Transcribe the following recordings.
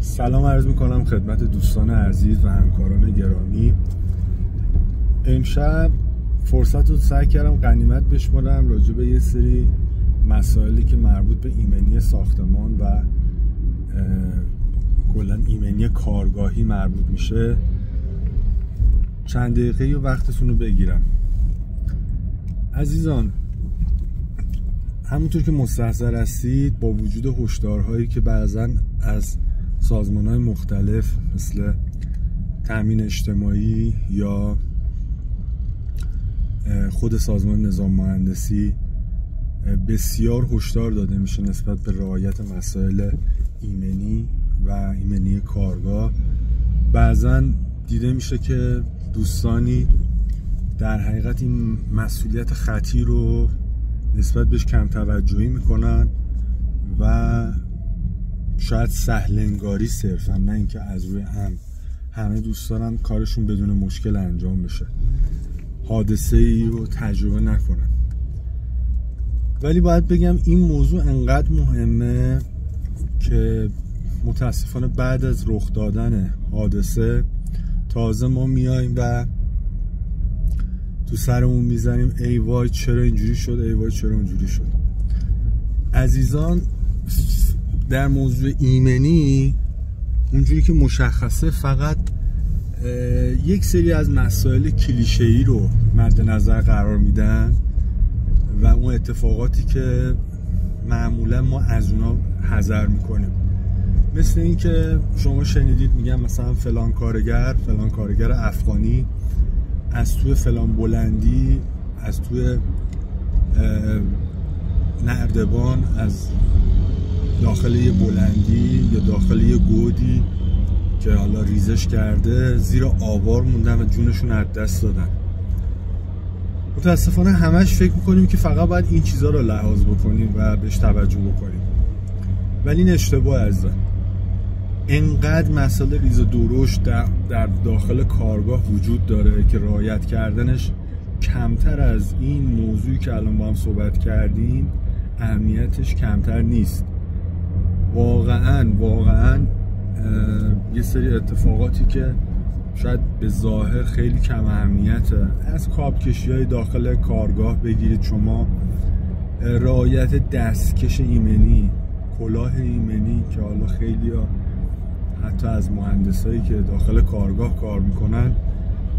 سلام عرض میکنم خدمت دوستان عزیز و همکاران گرامی. امشب فرصت رو سعی کردم غنیمت بشمارم راجع به یه سری مسائلی که مربوط به ایمنی ساختمان و کلا ایمنی کارگاهی مربوط میشه چند دقیقه وقتتون رو بگیرم. عزیزان، همونطور که مستحضر هستید با وجود هشدارهایی که بعضن از سازمان‌های مختلف مثل تأمین اجتماعی یا خود سازمان نظام مهندسی بسیار هشدار داده میشه نسبت به رعایت مسائل ایمنی و ایمنی کارگاه، بعضا دیده میشه که دوستانی در حقیقت این مسئولیت خطیر رو نسبت بهش کم توجهی میکنن و شاید سهلنگاری صرفا، نه اینکه از روی همه دوست دارن کارشون بدون مشکل انجام بشه، حادثه ای رو تجربه نکنن. ولی باید بگم این موضوع انقدر مهمه که متاسفانه بعد از رخ دادن حادثه تازه ما میایم و تو سرمون میزنیم ای وای چرا اینجوری شد، ای وای چرا اونجوری شد. عزیزان، در موضوع ایمنی اونجوری که مشخصه فقط یک سری از مسائل کلیشه‌ای رو مد نظر قرار میدن و اون اتفاقاتی که معمولا ما از اونا حذر میکنیم، مثل این که شما شنیدید میگن مثلا فلان کارگر افغانی از توی فلان بلندی، از توی نردبان، از داخل یه بلندی یا داخل یه گودی که حالا ریزش کرده زیر آوار موندن و جونشون از دست دادن. متاسفانه همش فکر میکنیم که فقط باید این چیزها رو لحاظ بکنیم و بهش توجه بکنیم، ولی این اشتباه عزیزان. انقدر مسئله ریز و درشت در داخل کارگاه وجود داره که رعایت کردنش کمتر از این موضوعی که الان با هم صحبت کردیم اهمیتش کمتر نیست. واقعا یه سری اتفاقاتی که شاید به ظاهر خیلی کم اهمیته، از کابکشی‌های داخل کارگاه بگیرید شما، رعایت دستکش ایمنی، کلاه ایمنی که حالا خیلی‌ها حتی از مهندسایی که داخل کارگاه کار میکنن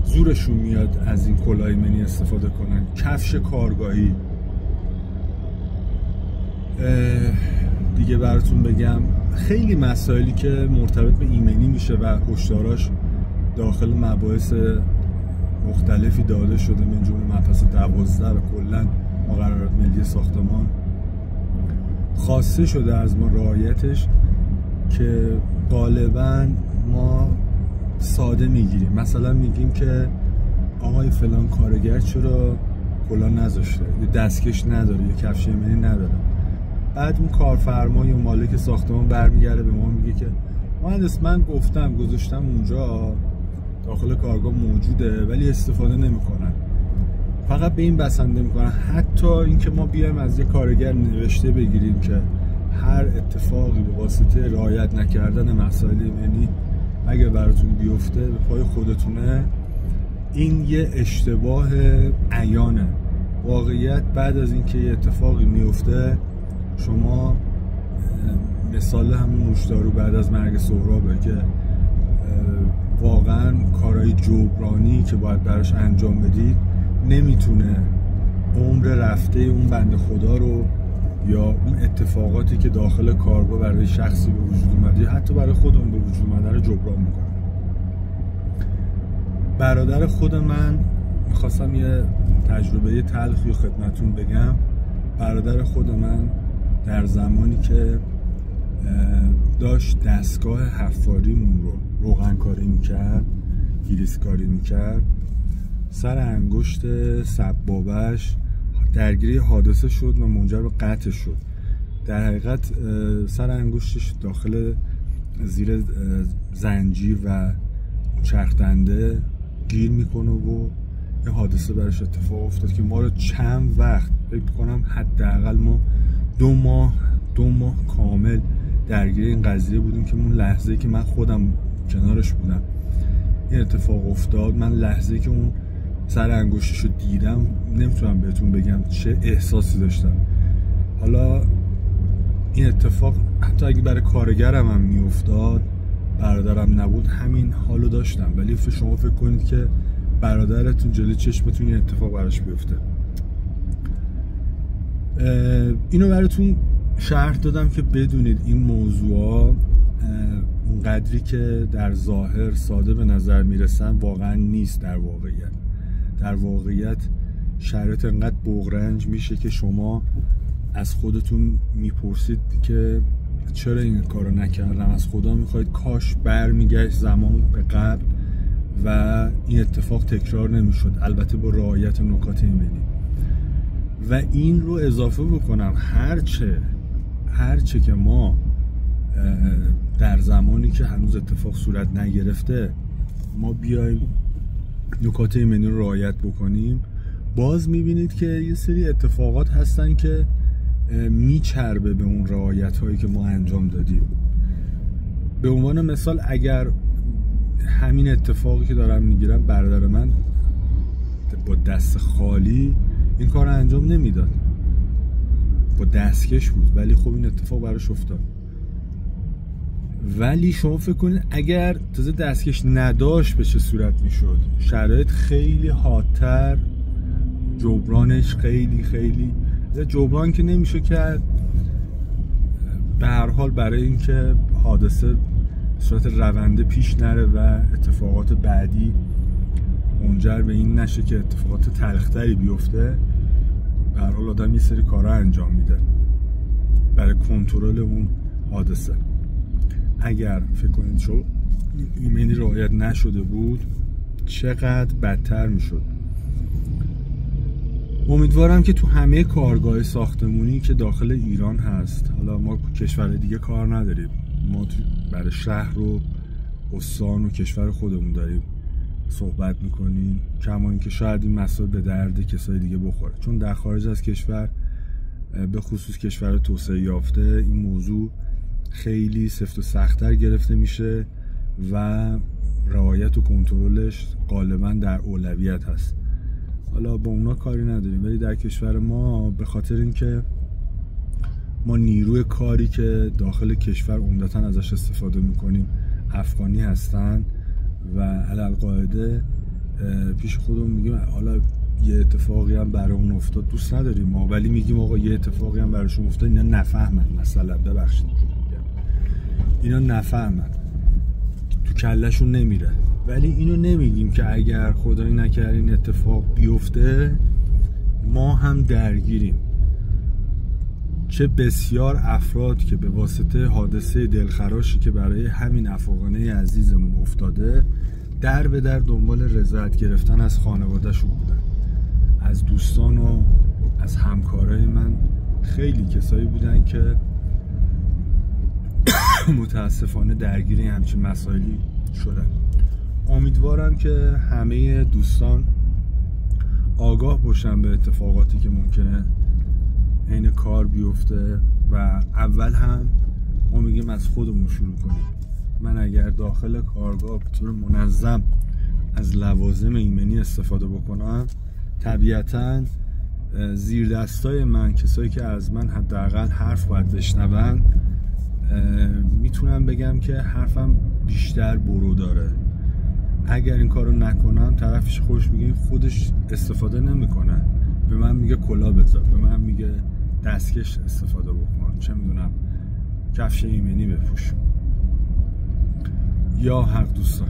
زورشون میاد از این کلاه ایمنی استفاده کنن، کفش کارگاهی. دیگه براتون بگم خیلی مسائلی که مرتبط به ایمنی میشه و هشداراش داخل مباحث مختلفی داده شده، من جمله مبحث 12 و کلا مقررات ملی ساختمان خواسته شده از ما رعایتش، که غالبا ما ساده میگیریم. مثلا میگیم که آقای فلان کارگر چرا کلاه نذاشته، یا دستکش نداره، یا کفش ایمنی نداره. بعد اون کارفرما یا مالک ساختمان برمیگرده به ما میگه که مهندس من گفتم گذاشتم اونجا داخل کارگاه موجوده ولی استفاده نمیکنن. فقط به این بسنده میکنن. حتی اینکه ما بیایم از یه کارگر نوشته بگیریم که هر اتفاقی به واسطه رعایت نکردن مسائل ایمنی اگه براتون بیفته به پای خودتونه، این یه اشتباه عیانه. واقعیت بعد از اینکه یه اتفاقی میفته، شما مثال همون نوشدارو بعد از مرگ سهرابه که واقعا کارهای جبرانی که باید براش انجام بدید نمیتونه عمر رفته اون بنده خدا رو یا اون اتفاقاتی که داخل کارگاه برای شخصی به وجود اومده، حتی برای خودمون به وجود اومده رو جبران میکنه. برادر خود من، میخواستم یه تجربه تلخی خدمتون بگم. برادر خود من در زمانی که داشت دستگاه حفاریمون رو روغنکاری میکرد، گریسکاری میکرد، سر انگشت سبابش درگیری حادثه شد و منجر به قطع شد. در حقیقت سر انگشتش داخل زیر زنجیر و چرخدنده گیر میکنه و یه حادثه برش اتفاق افتاد که ما رو چند وقت، فکر کنم حداقل ما دو ماه کامل درگیر این قضیه بودیم که اون لحظه که من خودم کنارش بودم این اتفاق افتاد، من لحظه که اون سر انگشتشو دیدم نمیتونم بهتون بگم چه احساسی داشتم. حالا این اتفاق حتی اگه برای کارگرم هم میافتاد، برادرم نبود، همین حالو داشتم. ولی شما فکر کنید که برادرتون جلوی چشمتون این اتفاق براش بیفته. اینو براتون شرح دادم که بدونید این موضوعا اونقدری که در ظاهر ساده به نظر میرسن واقعا نیست. در واقعیت شرایط انقدر بغرنج میشه که شما از خودتون میپرسید که چرا این کارو نکردم. از خدا میخواید کاش برمیگشت زمان به قبل و این اتفاق تکرار نمیشد، البته با رعایت نکات ایمنی. و این رو اضافه بکنم، هرچه که ما در زمانی که هنوز اتفاق صورت نگرفته ما بیایم نکات ایمنی رو رعایت بکنیم، باز میبینید که یه سری اتفاقات هستن که میچربه به اون رعایت هایی که ما انجام دادیم. به عنوان مثال اگر همین اتفاقی که دارم میگیرم برادر من با دست خالی این کار رو انجام نمیداد، با دستکش بود، ولی خب این اتفاق براش افتاد. ولی شما فکر کنید اگر تازه دستکش نداشت به چه صورت میشد. شرایط خیلی حادتر، جبرانش خیلی جبران که نمیشه کرد. به هر حال برای اینکه حادثه به صورت رونده پیش نره و اتفاقات بعدی منجر به این نشه که اتفاقات تلختری بیفته، به هر حال آدم یه سری کارها انجام میده برای کنترل اون حادثه. اگر فکر کنید شو ایمنی رعایت نشده بود چقدر بدتر میشد. امیدوارم که تو همه کارگاه ساختمونی که داخل ایران هست، حالا ما کشور دیگه کار نداریم، ما تو برای شهر و استان و کشور خودمون داریم صحبت میکنیم، کما اینکه شاید این مسائل به درد کسای دیگه بخوره، چون در خارج از کشور به خصوص کشور توسعه یافته این موضوع خیلی سفت و سخت‌تر گرفته میشه و رعایت و کنترلش غالبا در اولویت هست. حالا با اونا کاری نداریم، ولی در کشور ما به خاطر اینکه ما نیروی کاری که داخل کشور عمدتاً ازش استفاده میکنیم افغانی هستن و علالقاعده پیش خودمون میگیم حالا یه اتفاقی هم برامون افتاد دوست نداریم ما، ولی میگیم آقا یه اتفاقی هم براشون افتاد، اینا نفهمن. مثلا ببخشید اینا نفهمن، تو کلشون نمیره. ولی اینو نمیگیم که اگر خدایی نکرد این اتفاق بیفته ما هم درگیریم. چه بسیار افراد که به واسطه حادثه دلخراشی که برای همین افغانه عزیزمون افتاده در به در دنبال رضایت گرفتن از خانواده‌شون بودن، از دوستان و از همکارای من. خیلی کسایی بودن که متاسفانه درگیری همچین مسائلی شدن. امیدوارم که همه دوستان آگاه باشن به اتفاقاتی که ممکنه عین کار بیفته و اول هم ما میگیم از خودمون شروع کنیم. من اگر داخل کارگاه به طور منظم از لوازم ایمنی استفاده بکنم، طبیعتاً زیر دستای من، کسایی که از من حداقل حرف باید بشنون، میتونم بگم که حرفم بیشتر برو داره. اگر این کارو نکنم طرفش خودش میگه خودش استفاده نمیکنه، به من میگه کلاه بذار، به من میگه دستکش استفاده بکن، چه میدونم کفش ایمنی بپوش. یا حق دوستان.